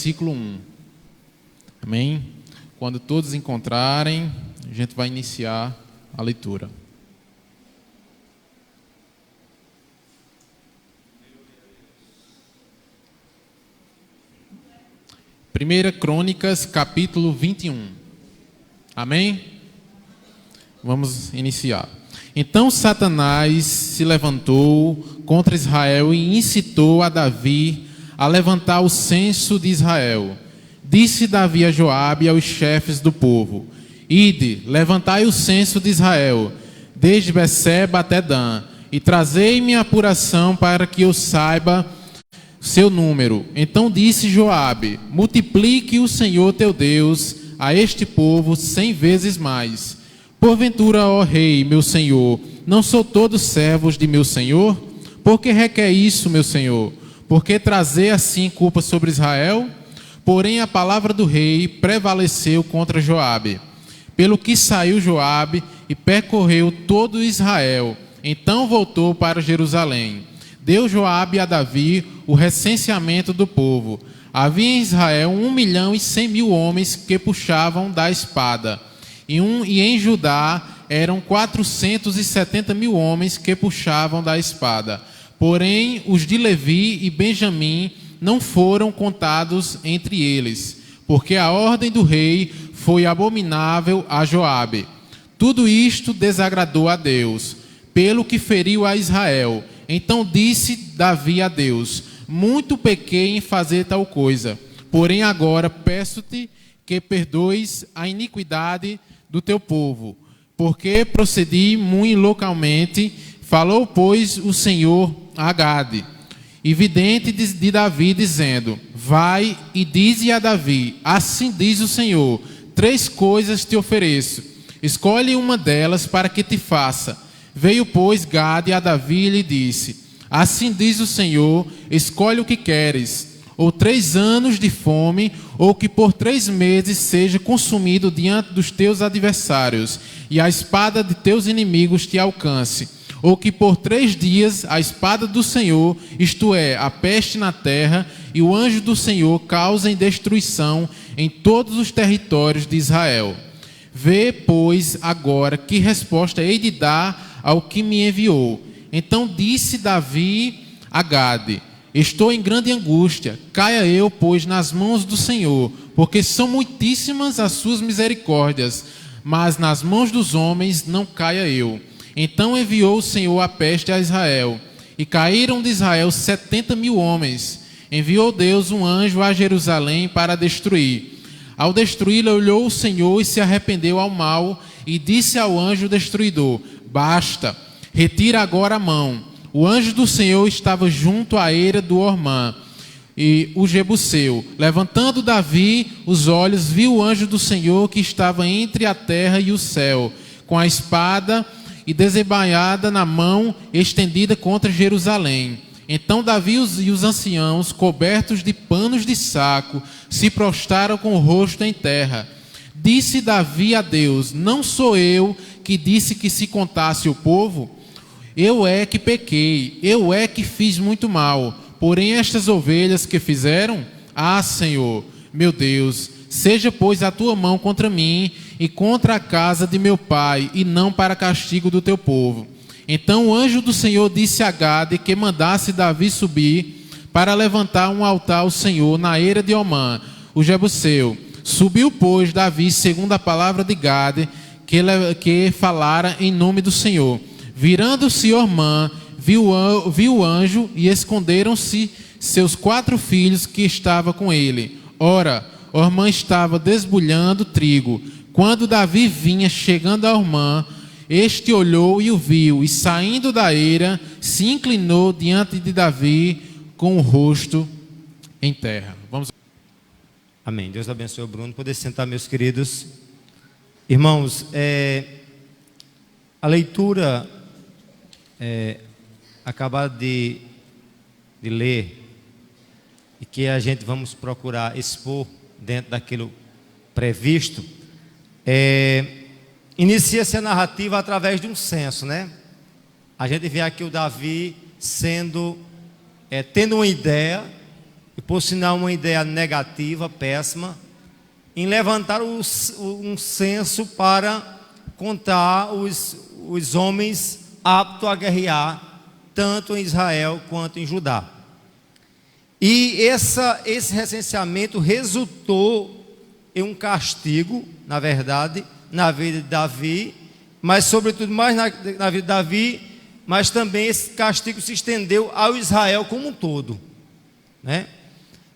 versículo 1. Amém? Quando todos encontrarem, a gente vai iniciar a leitura. Primeira Crônicas, capítulo 21. Amém? Vamos iniciar. Então Satanás se levantou contra Israel e incitou a Davi a levantar o censo de Israel. Disse Davi a Joabe e aos chefes do povo: Ide, levantai o censo de Israel, desde Beceba até Dan, e trazei-me a apuração para que eu saiba seu número. Então disse Joabe: multiplique o Senhor teu Deus a este povo 100 vezes mais. Porventura, ó rei, meu senhor, não sou todos servos de meu senhor? Por que requer isso, meu senhor? Por que trazer assim culpa sobre Israel? Porém a palavra do rei prevaleceu contra Joabe. Pelo que saiu Joabe e percorreu todo Israel. Então voltou para Jerusalém. Deu Joabe a Davi o recenseamento do povo. Havia em Israel 1.100.000 homens que puxavam da espada. E em Judá eram 470.000 homens que puxavam da espada. Porém, os de Levi e Benjamim não foram contados entre eles, porque a ordem do rei foi abominável a Joabe. Tudo isto desagradou a Deus, pelo que feriu a Israel. Então disse Davi a Deus: muito pequei em fazer tal coisa, porém agora peço-te que perdoes a iniquidade do teu povo, porque procedi muito loucamente. Falou, pois, o Senhor a Gade, e vidente de Davi, dizendo: vai e dize a Davi: assim diz o Senhor, 3 coisas te ofereço, escolhe uma delas para que te faça. Veio, pois, Gade a Davi e lhe disse: assim diz o Senhor, escolhe o que queres, ou 3 anos de fome, ou que por 3 meses seja consumido diante dos teus adversários, e a espada de teus inimigos te alcance, ou que por 3 dias a espada do Senhor, isto é, a peste na terra, e o anjo do Senhor causem destruição em todos os territórios de Israel. Vê, pois, agora que resposta hei de dar ao que me enviou. Então disse Davi a Gade: estou em grande angústia, caia eu, pois, nas mãos do Senhor, porque são muitíssimas as suas misericórdias, mas nas mãos dos homens não caia eu. Então enviou o Senhor a peste a Israel, e caíram de Israel 70.000 homens. Enviou Deus um anjo a Jerusalém para destruir. Ao destruí-la, olhou o Senhor e se arrependeu ao mal, e disse ao anjo destruidor: basta, retira agora a mão. O anjo do Senhor estava junto à eira do Ormã, e o Jebuseu. Levantando Davi os olhos, viu o anjo do Senhor que estava entre a terra e o céu, com a espada e desembainhada na mão, estendida contra Jerusalém. Então Davi e os anciãos, cobertos de panos de saco, se prostraram com o rosto em terra. Disse Davi a Deus: não sou eu que disse que se contasse o povo? Eu é que pequei, eu é que fiz muito mal. Porém estas ovelhas que fizeram? Ah, Senhor, meu Deus, seja pois a tua mão contra mim e contra a casa de meu pai, e não para castigo do teu povo. Então o anjo do Senhor disse a Gade que mandasse Davi subir para levantar um altar ao Senhor na eira de Ormã, o Jebuseu. Subiu, pois, Davi segundo a palavra de Gade, que falara em nome do Senhor. Virando-se Ormã, viu o anjo, e esconderam-se seus 4 filhos que estavam com ele. Ora, Ormã estava desbulhando trigo. Quando Davi vinha chegando a Ormã, este olhou e o viu, e saindo da eira, se inclinou diante de Davi com o rosto em terra. Vamos. Amém. Deus abençoe o Bruno. Poder sentar, meus queridos irmãos. A leitura acabada de ler, e que a gente vamos procurar expor dentro daquilo previsto, inicia-se a narrativa através de um censo, né? A gente vê aqui o Davi tendo uma ideia e por sinal uma ideia negativa, péssima, em levantar um censo para contar os homens aptos a guerrear, tanto em Israel quanto em Judá. E esse recenseamento resultou em um castigo, na verdade, na vida de Davi, mas sobretudo mais na vida de Davi, mas também esse castigo se estendeu ao Israel como um todo, né?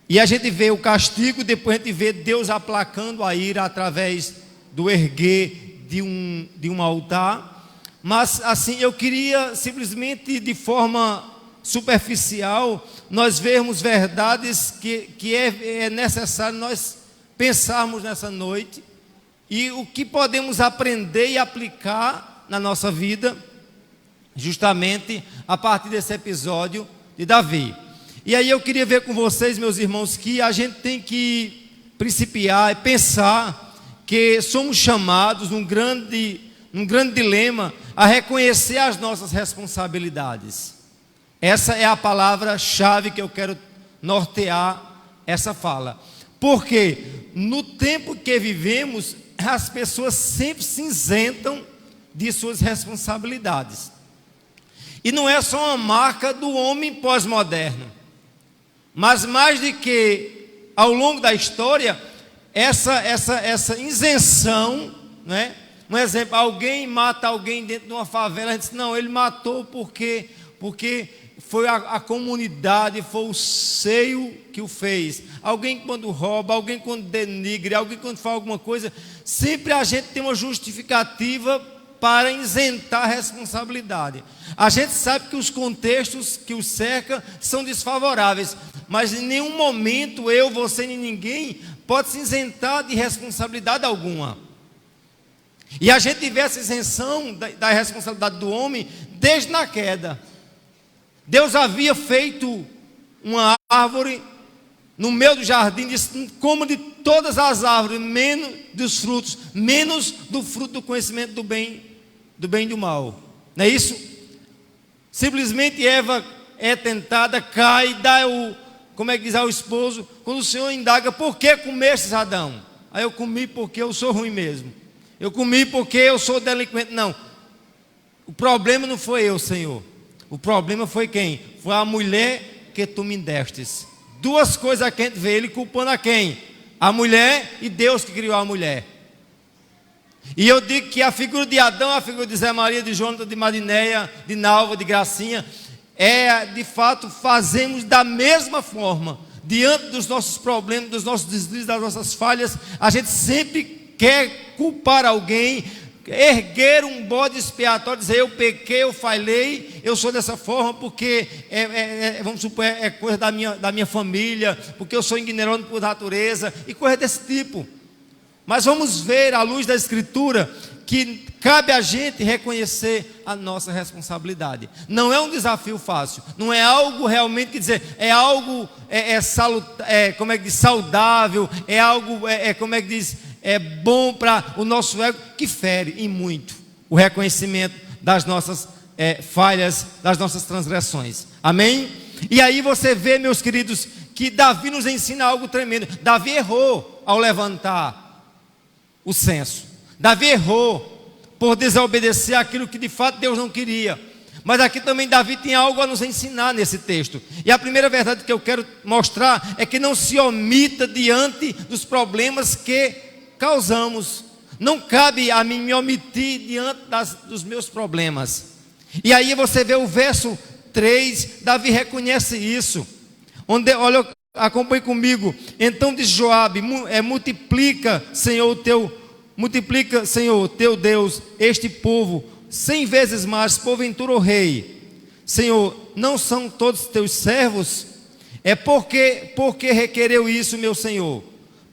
E a gente vê o castigo, depois a gente vê Deus aplacando a ira através do erguer de um altar. Mas assim, eu queria simplesmente de forma superficial nós vermos verdades que é necessário nós pensarmos nessa noite, e o que podemos aprender e aplicar na nossa vida, justamente a partir desse episódio de Davi. E aí eu queria ver com vocês, meus irmãos, que a gente tem que principiar e pensar que somos chamados num grande dilema a reconhecer as nossas responsabilidades. Essa é a palavra-chave que eu quero nortear essa fala. Porque no tempo que vivemos, as pessoas sempre se isentam de suas responsabilidades. E não é só uma marca do homem pós-moderno, mas mais do que ao longo da história, essa isenção, né? Um exemplo, alguém mata alguém dentro de uma favela, a gente diz, não, ele matou porque foi a comunidade, foi o seio que o fez. Alguém quando rouba, alguém quando denigre, alguém quando faz alguma coisa, sempre a gente tem uma justificativa para isentar a responsabilidade. A gente sabe que os contextos que os cercam são desfavoráveis, mas em nenhum momento eu, você nem ninguém pode se isentar de responsabilidade alguma. E a gente vê essa isenção da responsabilidade do homem desde na queda. Deus havia feito uma árvore no meio do jardim, disse, coma de todas as árvores, menos dos frutos, menos do fruto do conhecimento do bem e do mal. Não é isso? Simplesmente Eva é tentada, cai, como é que diz ao esposo, quando o Senhor indaga, por que comestes, Adão? Aí eu comi porque eu sou ruim mesmo. Eu comi porque eu sou delinquente. Não, o problema não foi eu, Senhor. O problema foi quem? Foi a mulher que tu me destes. Duas coisas que a gente vê, ele culpando a quem? A mulher e Deus que criou a mulher. E eu digo que a figura de Adão, a figura de Zé Maria, de Jonathan, de Marinéia, de Nalva, de Gracinha, de fato, fazemos da mesma forma, diante dos nossos problemas, dos nossos deslizes, das nossas falhas, a gente sempre quer culpar alguém, erguer um bode expiatório, dizer eu pequei, eu falhei, eu sou dessa forma porque vamos supor, é coisa da minha família, porque eu sou ignorante por natureza, e coisa desse tipo. Mas vamos ver, à luz da Escritura, que cabe a gente reconhecer a nossa responsabilidade. Não é um desafio fácil, não é algo realmente, quer dizer, é algo como é que diz, saudável, é algo, como é que diz, é bom para o nosso ego, que fere em muito o reconhecimento das nossas falhas, das nossas transgressões. Amém? E aí você vê, meus queridos, que Davi nos ensina algo tremendo. Davi errou ao levantar o censo. Davi errou por desobedecer aquilo que de fato Deus não queria. Mas aqui também Davi tem algo a nos ensinar nesse texto. E a primeira verdade que eu quero mostrar é que não se omita diante dos problemas que causamos. Não cabe a mim me omitir diante dos meus problemas. E aí você vê o verso 3, Davi reconhece isso. Olha, acompanhe comigo. Então diz Joabe, multiplica, Senhor, teu Deus, este povo 100 vezes mais, porventura, o rei. Senhor, não são todos teus servos? É porque requereu isso, meu Senhor,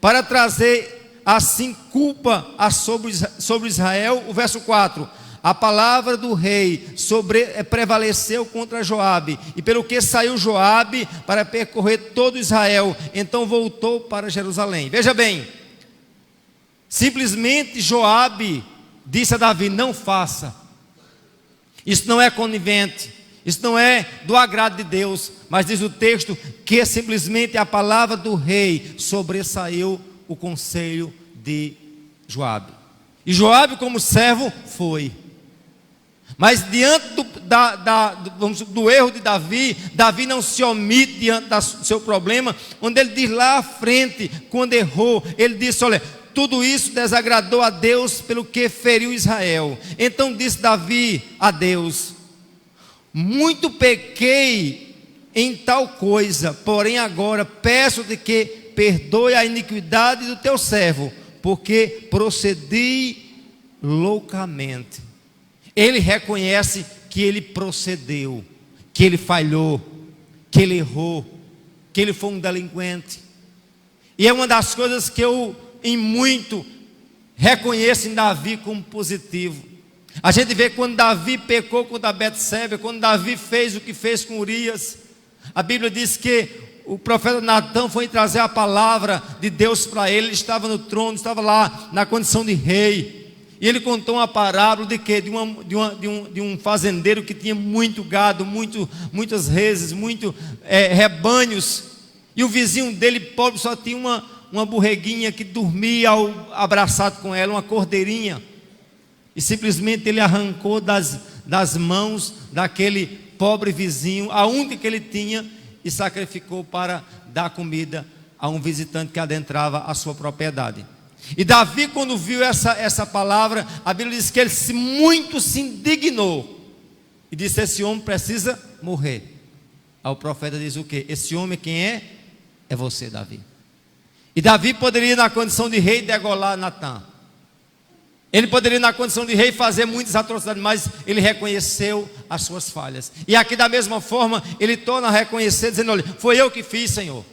para trazer assim culpa sobre Israel. O verso 4, a palavra do rei prevaleceu contra Joabe, e pelo que saiu Joabe para percorrer todo Israel, então voltou para Jerusalém. Veja bem, simplesmente Joabe disse a Davi, não faça, isso não é conivente, Isso não é do agrado de Deus, mas diz o texto que simplesmente a palavra do rei sobressaiu o conselho de Joabe. E Joabe, como servo, foi. Mas diante do erro de Davi, Davi não se omite diante do seu problema, onde ele diz lá à frente, quando errou, ele disse: olha, tudo isso desagradou a Deus pelo que feriu Israel. Então disse Davi a Deus: muito pequei em tal coisa, porém agora peço-te que perdoe a iniquidade do teu servo, porque procedi loucamente. Ele reconhece que ele procedeu, que ele falhou, que ele errou, que ele foi um delinquente. E é uma das coisas que eu, em muito, reconheço em Davi como positivo. A gente vê quando Davi pecou contra Betseba, quando Davi fez o que fez com Urias, a Bíblia diz que o profeta Natã foi trazer a palavra de Deus para ele. Ele estava no trono, estava lá na condição de rei, e ele contou uma parábola de quê? De um fazendeiro que tinha muito gado, muitas reses, rebanhos, e o vizinho dele, pobre, só tinha uma borreguinha que dormia abraçado com ela, uma cordeirinha. E simplesmente ele arrancou das mãos daquele pobre vizinho a única que ele tinha e sacrificou para dar comida a um visitante que adentrava a sua propriedade. E Davi, quando viu essa palavra, a Bíblia diz que ele muito se indignou e disse: esse homem precisa morrer. Aí o profeta diz o quê? Esse homem quem é? É você, Davi. E Davi poderia, na condição de rei, degolar Natã. Ele poderia, na condição de rei, fazer muitas atrocidades, mas ele reconheceu as suas falhas. E aqui, da mesma forma, ele torna a reconhecer, dizendo: olha, foi eu que fiz, Senhor.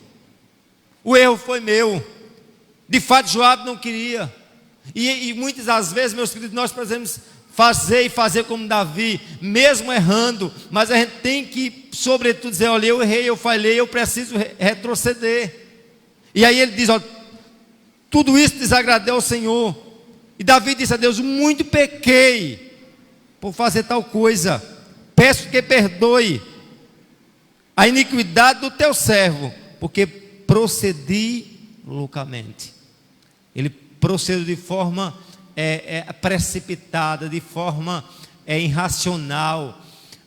O erro foi meu. De fato, Joabe não queria. E muitas das vezes, meus queridos, nós precisamos fazer como Davi, mesmo errando, mas a gente tem que, sobretudo, dizer: olha, eu errei, eu falhei, eu preciso retroceder. E aí ele diz: olha, tudo isso desagradou ao Senhor. E Davi disse a Deus: muito pequei por fazer tal coisa, peço que perdoe a iniquidade do teu servo, porque procedi loucamente. Ele procedeu de forma precipitada, de forma irracional.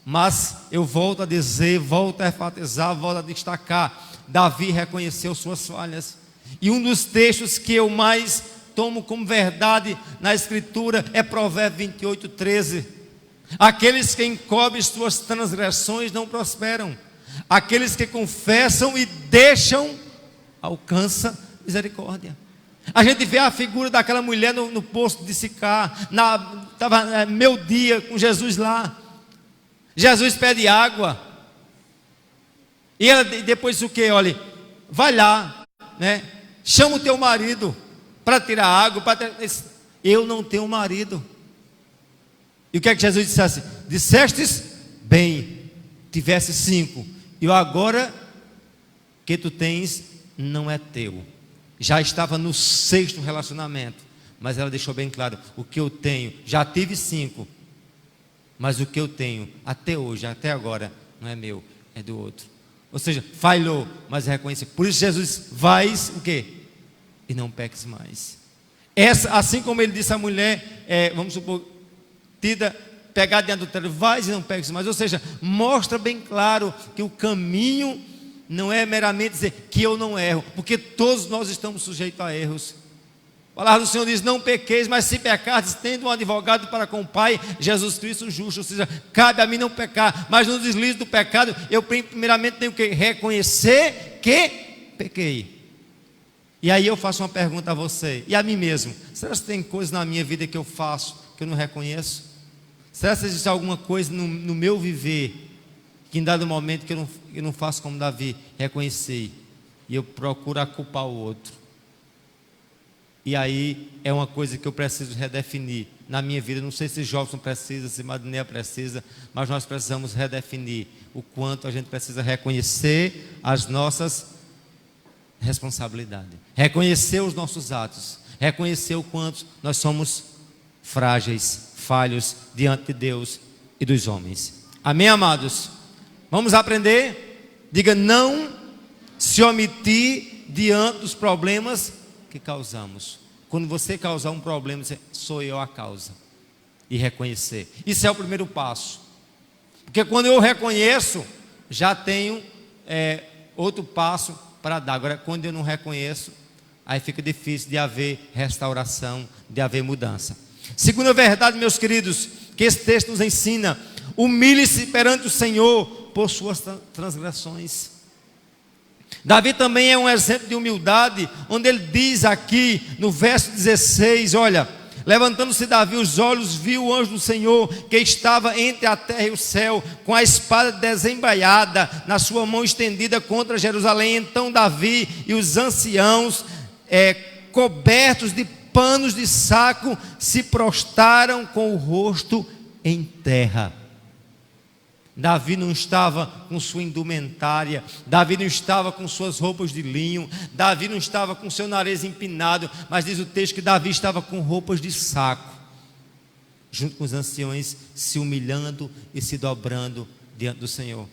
Mas eu volto a dizer, volto a enfatizar, volto a destacar: Davi reconheceu suas falhas. E um dos textos que eu mais tomo como verdade na Escritura é Provérbios 28:13. Aqueles que encobrem suas transgressões não prosperam, aqueles que confessam e deixam alcançam misericórdia. A gente vê a figura daquela mulher no poço de Sicar, estava meu dia com Jesus lá. Jesus pede água, e ela depois o que? Olha, vai lá, né? Chama o teu marido para tirar água. Eu não tenho marido. E o que é que Jesus disse? Dissestes bem, tivesse 5, e agora que tu tens não é teu. Já estava no 6º relacionamento, mas ela deixou bem claro: o que eu tenho, já tive 5, mas o que eu tenho até hoje, até agora, não é meu, é do outro. Ou seja, falhou, mas reconhece. Por isso Jesus: vais o quê? E não peques mais. Assim como ele disse à mulher, vamos supor, pegada em adultério, vais e não peques mais. Ou seja, mostra bem claro que o caminho não é meramente dizer que eu não erro, porque todos nós estamos sujeitos a erros. A palavra do Senhor diz: não pequeis, mas se pecardes, tendo um advogado para com o Pai, Jesus Cristo justo. Ou seja, cabe a mim não pecar, mas no deslize do pecado, eu primeiramente tenho que reconhecer que pequei. E aí eu faço uma pergunta a você e a mim mesmo: será que tem coisas na minha vida que eu faço que eu não reconheço? Será que existe alguma coisa no meu viver que em dado momento que eu não faço como Davi, reconheci, e eu procuro culpar o outro? E aí é uma coisa que eu preciso redefinir na minha vida. Não sei se Jobson precisa, se Madneia precisa, mas nós precisamos redefinir o quanto a gente precisa reconhecer as nossas responsabilidades, reconhecer os nossos atos, reconhecer o quanto nós somos frágeis, falhos diante de Deus e dos homens. Amém, amados? Vamos aprender? Diga: não se omitir diante dos problemas que causamos. Quando você causar um problema, você, sou eu a causa. E reconhecer. Isso é o primeiro passo. Porque quando eu reconheço, já tenho outro passo para dar. Agora, quando eu não reconheço, aí fica difícil de haver restauração, de haver mudança. Segunda verdade, meus queridos, que esse texto nos ensina: humilhe-se perante o Senhor por suas transgressões. Davi também é um exemplo de humildade, onde ele diz aqui no verso 16, olha: levantando-se Davi os olhos, viu o anjo do Senhor que estava entre a terra e o céu, com a espada desembainhada na sua mão estendida contra Jerusalém. Então Davi e os anciãos, cobertos de panos de saco, se prostraram com o rosto em terra. Davi não estava com sua indumentária, Davi não estava com suas roupas de linho, Davi não estava com seu nariz empinado, mas diz o texto que Davi estava com roupas de saco, junto com os anciões, se humilhando e se dobrando diante do Senhor.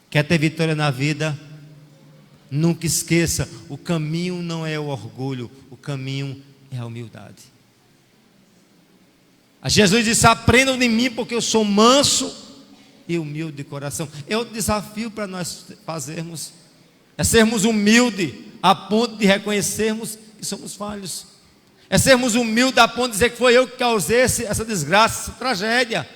Quer ter vitória na vida? Nunca esqueça: o caminho não é o orgulho, o caminho é a humildade. Jesus disse: aprendam de mim, porque eu sou manso e humilde de coração. É outro desafio para nós fazermos, é sermos humildes a ponto de reconhecermos que somos falhos, é sermos humildes a ponto de dizer que foi eu que causei essa desgraça, essa tragédia,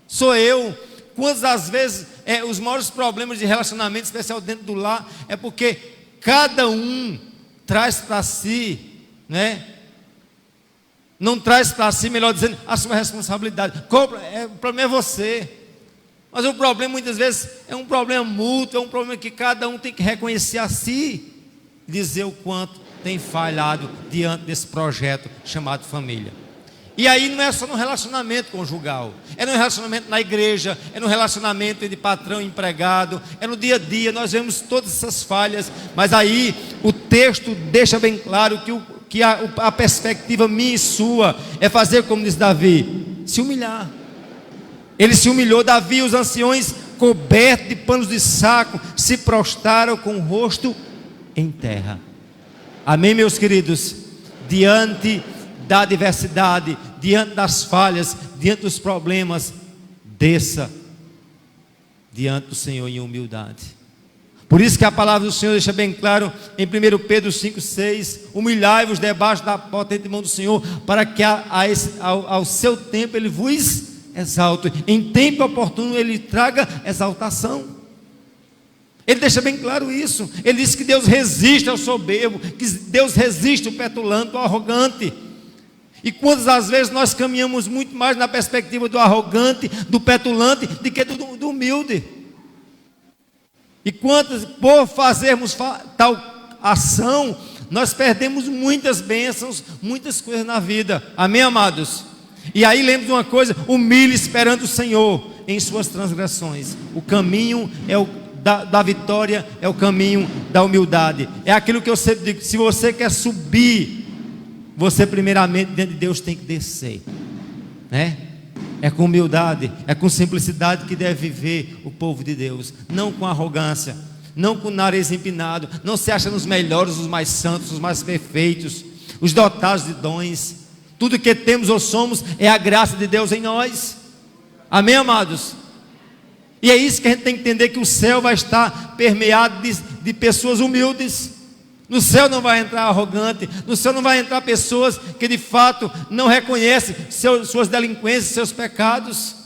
sou eu. Quantas das vezes os maiores problemas de relacionamento, especial dentro do lar, é porque cada um traz para si, não traz para si, melhor dizendo, a sua responsabilidade. O problema é você. Mas o problema muitas vezes é um problema mútuo, é um problema que cada um tem que reconhecer a si, dizer o quanto tem falhado diante desse projeto chamado família. E aí não é só no relacionamento conjugal, é no relacionamento na igreja, é no relacionamento entre patrão e empregado, é no dia a dia. Nós vemos todas essas falhas, mas aí o texto deixa bem claro que a perspectiva minha e sua é fazer como diz Davi: se humilhar. Ele se humilhou. Davi e os anciões, cobertos de panos de saco, se prostraram com o rosto em terra. Amém, meus queridos? Diante da adversidade, diante das falhas, diante dos problemas, desça diante do Senhor em humildade. Por isso que a palavra do Senhor deixa bem claro em 1 Pedro 5,6: humilhai-vos debaixo da potente mão do Senhor, para que ao seu tempo Ele vos exalte. Em tempo oportuno Ele traga exaltação. Ele deixa bem claro isso. Ele diz que Deus resiste ao soberbo, que Deus resiste ao petulante, ao arrogante. E quantas das vezes nós caminhamos muito mais na perspectiva do arrogante, do petulante, do que do humilde. E quantas, por fazermos tal ação, nós perdemos muitas bênçãos, muitas coisas na vida. Amém, amados? E aí lembre de uma coisa: humilhe-se perante o Senhor em suas transgressões. O caminho da vitória é o caminho da humildade. É aquilo que eu sempre digo: se você quer subir, você primeiramente diante de Deus tem que descer, É com humildade, é com simplicidade que deve viver o povo de Deus, não com arrogância, não com o nariz empinado, não se acha nos melhores, os mais santos, os mais perfeitos, os dotados de dons. Tudo que temos ou somos é a graça de Deus em nós. Amém, amados? E é isso que a gente tem que entender, que o céu vai estar permeado de pessoas humildes. No céu não vai entrar arrogante, no céu não vai entrar pessoas que de fato não reconhecem suas delinquências, seus pecados.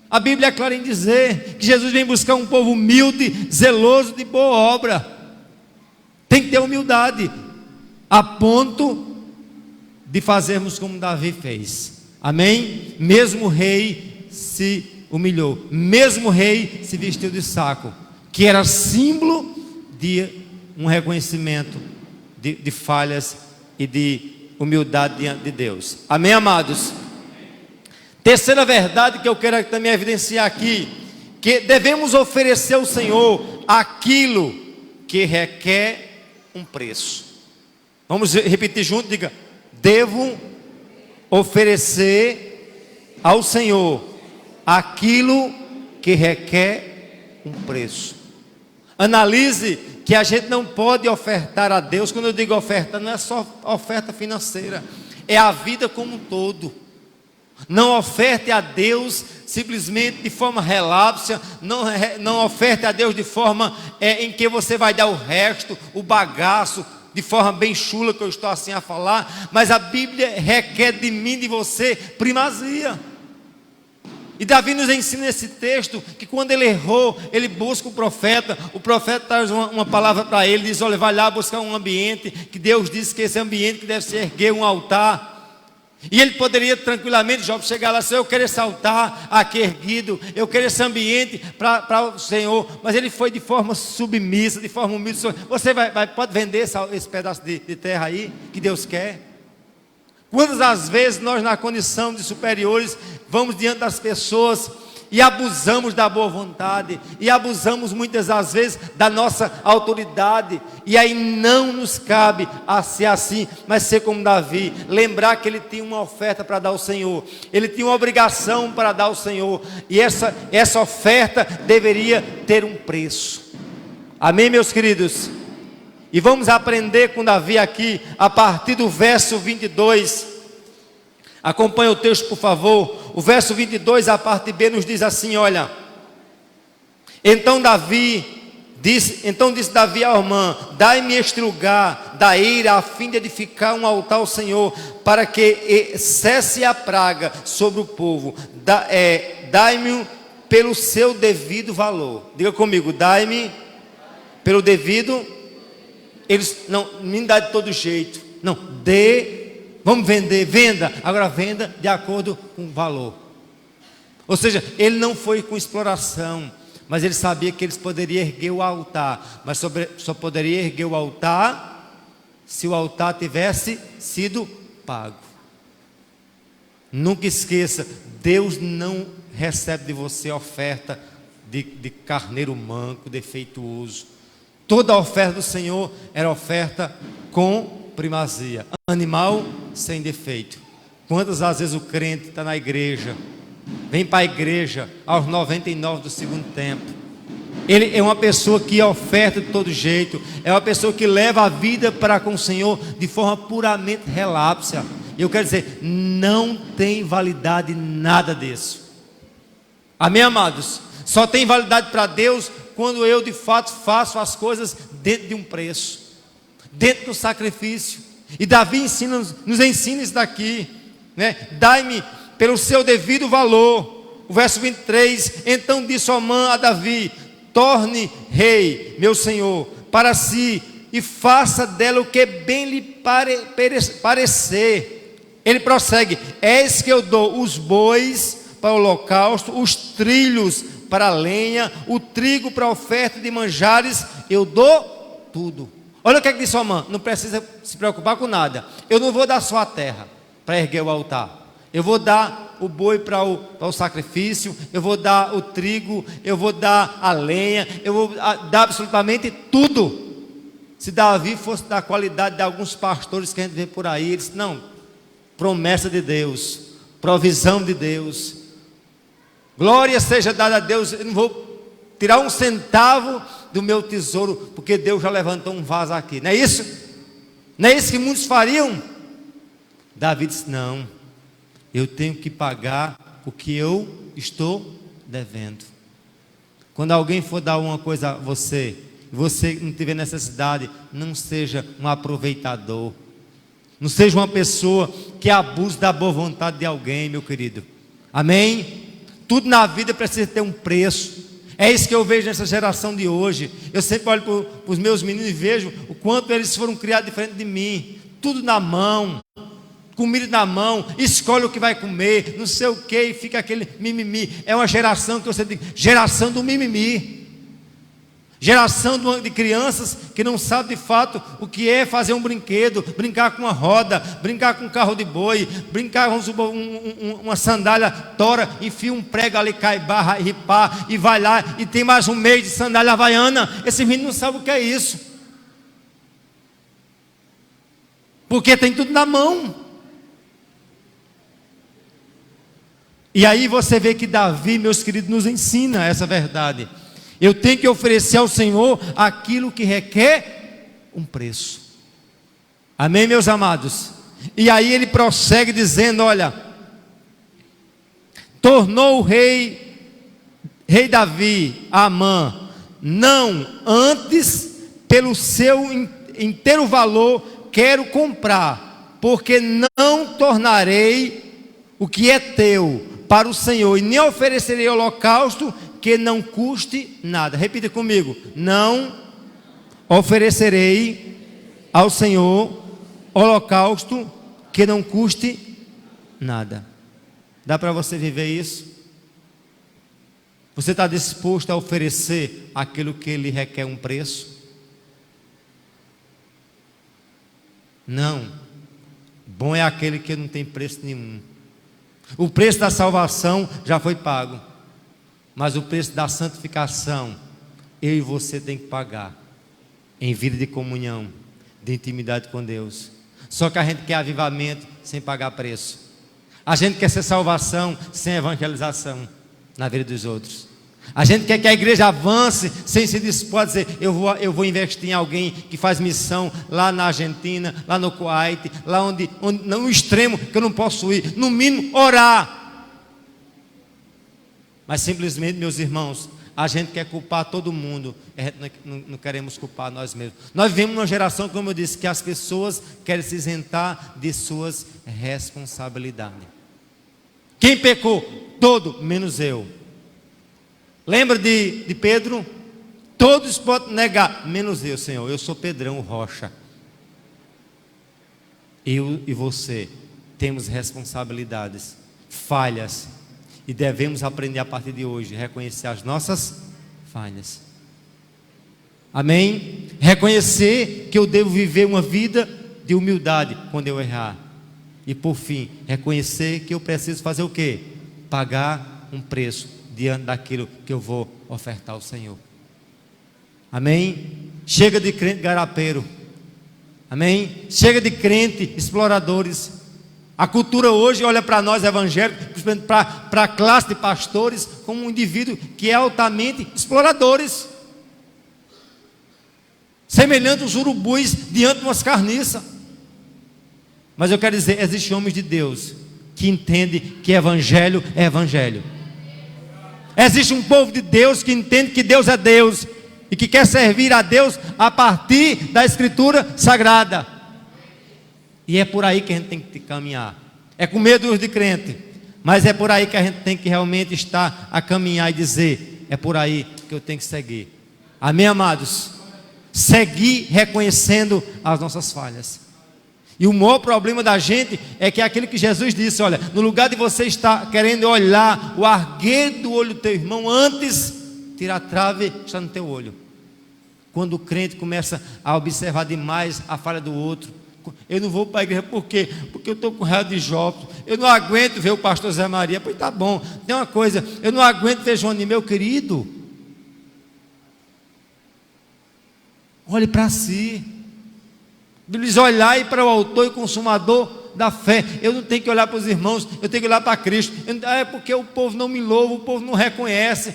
A Bíblia é clara em dizer que Jesus vem buscar um povo humilde, zeloso de boa obra. Tem que ter humildade, a ponto de fazermos como Davi fez. Amém? Mesmo o rei se humilhou, mesmo o rei se vestiu de saco, que era símbolo de um reconhecimento de falhas e de humildade diante de Deus. Amém, amados? Terceira verdade que eu quero também evidenciar aqui, que devemos oferecer ao Senhor aquilo que requer um preço. Vamos repetir junto, diga: devo oferecer ao Senhor aquilo que requer um preço. Analise que a gente não pode ofertar a Deus. Quando eu digo oferta, não é só oferta financeira, é a vida como um todo. Não oferte a Deus simplesmente de forma relapsa, não oferte a Deus de forma em que você vai dar o resto, o bagaço, de forma bem chula que eu estou assim a falar, mas a Bíblia requer de mim, de você, primazia. E Davi nos ensina nesse texto que quando ele errou, ele busca o profeta traz uma palavra para ele, diz: olha, vai lá buscar um ambiente, que Deus disse que esse ambiente que deve se erguer um altar. E ele poderia tranquilamente, Job, chegar lá e dizer: eu quero esse altar aqui erguido, eu quero esse ambiente para o Senhor. Mas ele foi de forma submissa, de forma humilde. Você pode vender esse pedaço de terra aí, que Deus quer? Quantas as vezes nós, na condição de superiores, vamos diante das pessoas e abusamos da boa vontade, e abusamos muitas das vezes da nossa autoridade, e aí não nos cabe a ser assim, mas ser como Davi, lembrar que ele tinha uma oferta para dar ao Senhor, ele tinha uma obrigação para dar ao Senhor, e essa oferta deveria ter um preço. Amém, meus queridos? E vamos aprender com Davi aqui, a partir do verso 22, acompanhe o texto por favor. O verso 22, a parte B, nos diz assim, olha: Então disse Davi a Ormã: dai-me este lugar da ira, a fim de edificar um altar ao Senhor, para que cesse a praga sobre o povo. Dai-me pelo seu devido valor. Diga comigo: dai-me pelo devido. Eles não me dá de todo jeito. Não, vamos vender, venda. Agora venda de acordo com o valor. Ou seja, ele não foi com exploração, mas ele sabia que eles poderiam erguer o altar, mas só poderia erguer o altar se o altar tivesse sido pago. Nunca esqueça, Deus não recebe de você oferta de carneiro manco, defeituoso. Toda a oferta do Senhor era oferta com primazia, animal sem defeito. Quantas às vezes o crente está na igreja, vem para a igreja aos 99 do segundo tempo, ele é uma pessoa que oferta de todo jeito, é uma pessoa que leva a vida para com o Senhor de forma puramente relapsa. Eu quero dizer, não tem validade nada disso. Amém, amados? Só tem validade para Deus quando eu de fato faço as coisas dentro de um preço, dentro do sacrifício. E Davi nos ensina isso daqui, né? Dai-me pelo seu devido valor. O verso 23, então disse Ormã a Davi: torne rei, meu senhor, para si, e faça dela o que bem lhe parecer. Ele prossegue: eis que eu dou os bois para o holocausto, os trilhos para a lenha, o trigo para a oferta de manjares, eu dou tudo. Olha o que é que disse Ormã: não precisa se preocupar com nada, eu não vou dar só a terra para erguer o altar, eu vou dar o boi para o sacrifício, eu vou dar o trigo, eu vou dar a lenha, eu vou dar absolutamente tudo. Se Davi fosse da qualidade de alguns pastores que a gente vê por aí, eles não, promessa de Deus, provisão de Deus, glória seja dada a Deus, eu não vou tirar um centavo do meu tesouro, porque Deus já levantou um vaso aqui, não é isso? Não é isso que muitos fariam? Davi disse: não, eu tenho que pagar o que eu estou devendo. Quando alguém for dar uma coisa a você, e você não tiver necessidade, não seja um aproveitador, não seja uma pessoa que abuse da boa vontade de alguém, meu querido. Amém? Tudo na vida precisa ter um preço. É isso que eu vejo nessa geração de hoje. Eu sempre olho para os meus meninos e vejo o quanto eles foram criados diferente de mim. Tudo na mão, comida na mão, escolhe o que vai comer, não sei o que, e fica aquele mimimi. É uma geração que você diz, geração do mimimi. Geração de crianças que não sabem de fato o que é fazer um brinquedo, brincar com uma roda, brincar com um carro de boi, brincar com uma sandália tora, enfia um prego ali, cai barra, ripar, e vai lá, e tem mais um mês de sandália havaiana. Esse menino não sabe o que é isso, porque tem tudo na mão. E aí você vê que Davi, meus queridos, nos ensina essa verdade. Eu tenho que oferecer ao Senhor aquilo que requer um preço. Amém, meus amados? E aí ele prossegue dizendo, olha, tornou o rei Davi a Amã, não, antes pelo seu inteiro valor quero comprar, porque não tornarei o que é teu para o Senhor, e nem oferecerei holocausto que não custe nada. Repita comigo, não oferecerei ao Senhor holocausto que não custe nada. Dá para você viver isso? Você está disposto a oferecer aquilo que Ele requer um preço? Não. Bom é aquele que não tem preço nenhum. O preço da salvação já foi pago, mas o preço da santificação, eu e você tem que pagar, em vida de comunhão, de intimidade com Deus. Só que a gente quer avivamento sem pagar preço. A gente quer ser salvação sem evangelização na vida dos outros. A gente quer que a igreja avance sem se dispor a dizer, eu vou investir em alguém que faz missão lá na Argentina, lá no Kuwait, lá onde no extremo que eu não posso ir, no mínimo orar. Mas simplesmente, meus irmãos, a gente quer culpar todo mundo, não queremos culpar nós mesmos. Nós vivemos numa geração, como eu disse, que as pessoas querem se isentar de suas responsabilidades. Quem pecou? Todo, menos eu. Lembra de Pedro? Todos podem negar, menos eu, Senhor. Eu sou Pedrão Rocha. Eu e você temos responsabilidades, falhas, e devemos aprender a partir de hoje, reconhecer as nossas falhas. Amém? Reconhecer que eu devo viver uma vida de humildade quando eu errar. E por fim, reconhecer que eu preciso fazer o quê? Pagar um preço diante daquilo que eu vou ofertar ao Senhor. Amém? Chega de crente garapeiro. Amém? Chega de crente exploradores. A cultura hoje olha para nós evangélicos, principalmente para a classe de pastores, como um indivíduo que é altamente exploradores, semelhante aos urubus diante de umas carniças. Mas eu quero dizer, existem homens de Deus que entendem que evangelho é evangelho. Existe um povo de Deus que entende que Deus é Deus e que quer servir a Deus a partir da Escritura Sagrada. E é por aí que a gente tem que caminhar. É com medo de crente, mas é por aí que a gente tem que realmente estar a caminhar e dizer, é por aí que eu tenho que seguir. Amém, amados? Seguir reconhecendo as nossas falhas. E o maior problema da gente é que é aquilo que Jesus disse, olha, no lugar de você estar querendo olhar o argueiro do olho do teu irmão, antes tira a trave, está no teu olho. Quando o crente começa a observar demais a falha do outro, eu não vou para a igreja, por quê? Porque eu estou com raiva de Jó, eu não aguento ver o pastor Zé Maria. Pois tá bom, tem uma coisa, eu não aguento ver Joaninho, meu querido, olhe para si. Eles olharem para o autor e consumador da fé. Eu não tenho que olhar para os irmãos, eu tenho que olhar para Cristo. É porque o povo não me louva, o povo não reconhece.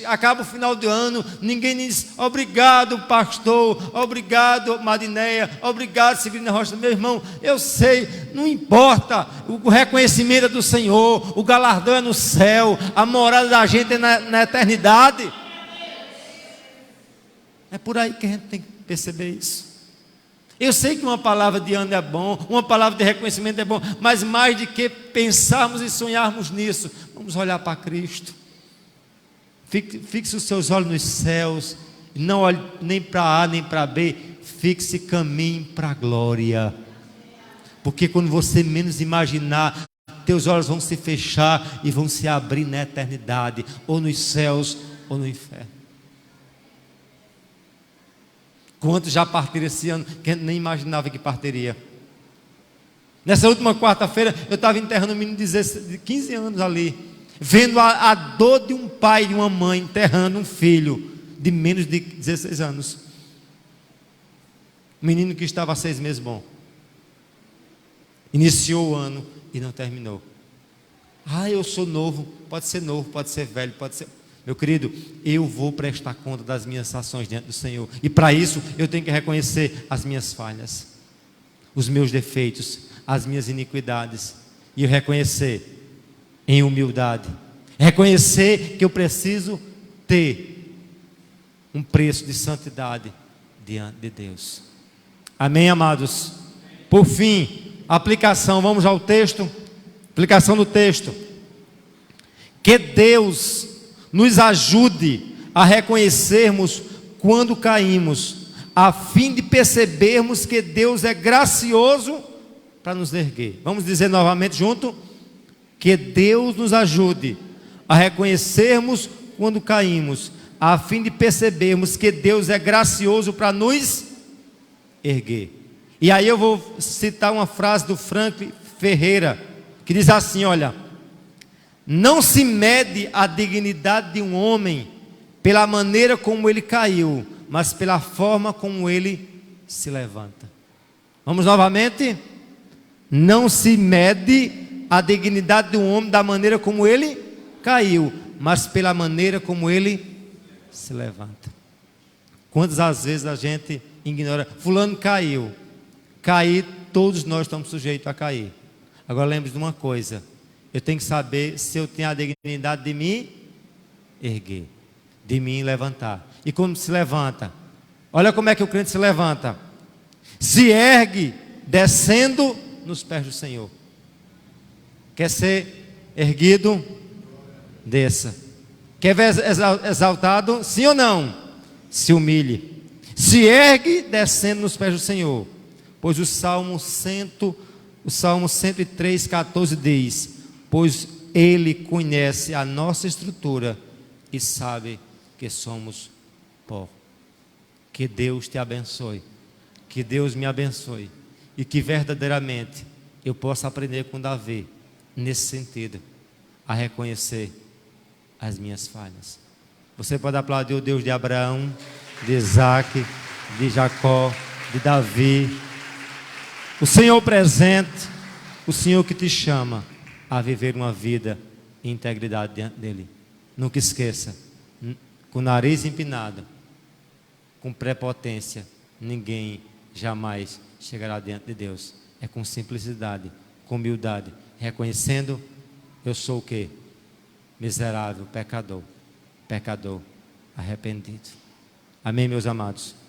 Acaba o final do ano, ninguém diz obrigado pastor, obrigado Marineia, obrigado Severina Rocha. Meu irmão, eu sei, não importa, o reconhecimento é do Senhor, o galardão é no céu, a morada da gente é na eternidade. É por aí que a gente tem que perceber isso. Eu sei que uma palavra de ano é bom, uma palavra de reconhecimento é bom, mas mais do que pensarmos e sonharmos nisso, vamos olhar para Cristo. Fixe os seus olhos nos céus, não olhe nem para A nem para B, fixe caminho para a glória. Porque quando você menos imaginar, teus olhos vão se fechar e vão se abrir na eternidade, ou nos céus ou no inferno. Quantos já partiram esse ano que nem imaginava que partiria? Nessa última quarta-feira eu estava enterrando um menino de 15 anos ali, vendo a dor de um pai e de uma mãe enterrando um filho de menos de 16 anos. Um menino que estava há 6 meses bom. Iniciou o ano e não terminou. Eu sou novo. Pode ser novo, pode ser velho, pode ser... Meu querido, eu vou prestar conta das minhas ações diante do Senhor. E para isso, eu tenho que reconhecer as minhas falhas, os meus defeitos, as minhas iniquidades. E eu reconhecer em humildade. Reconhecer que eu preciso ter um preço de santidade diante de Deus. Amém, amados? Por fim, aplicação. Vamos ao texto. Aplicação do texto. Que Deus nos ajude a reconhecermos quando caímos, a fim de percebermos que Deus é gracioso para nos erguer. Vamos dizer novamente junto? Que Deus nos ajude a reconhecermos quando caímos, a fim de percebermos que Deus é gracioso para nos erguer. E aí eu vou citar uma frase do Franklin Ferreira, que diz assim, olha: não se mede a dignidade de um homem pela maneira como ele caiu, mas pela forma como ele se levanta. Vamos novamente? Não se mede a dignidade de um homem da maneira como ele caiu, mas pela maneira como ele se levanta. Quantas às vezes a gente ignora? Fulano caiu. Cair, todos nós estamos sujeitos a cair. Agora lembre-se de uma coisa: eu tenho que saber se eu tenho a dignidade de me erguer, de me levantar. E como se levanta? Olha como é que o crente se levanta. Se ergue descendo nos pés do Senhor. Quer ser erguido? Desça. Quer ver exaltado? Sim ou não? Se humilhe. Se ergue descendo nos pés do Senhor. Pois o Salmo 103, 14 diz: pois Ele conhece a nossa estrutura e sabe que somos pó. Que Deus te abençoe, que Deus me abençoe, e que verdadeiramente eu possa aprender com Davi, nesse sentido, a reconhecer as minhas falhas. Você pode aplaudir o Deus de Abraão, de Isaac, de Jacó, de Davi, o Senhor presente, o Senhor que te chama a viver uma vida em integridade diante dEle. Nunca esqueça, com o nariz empinado, com prepotência, ninguém jamais chegará diante de Deus. É com simplicidade, com humildade, reconhecendo: eu sou o quê? Miserável, pecador arrependido. Amém, meus amados?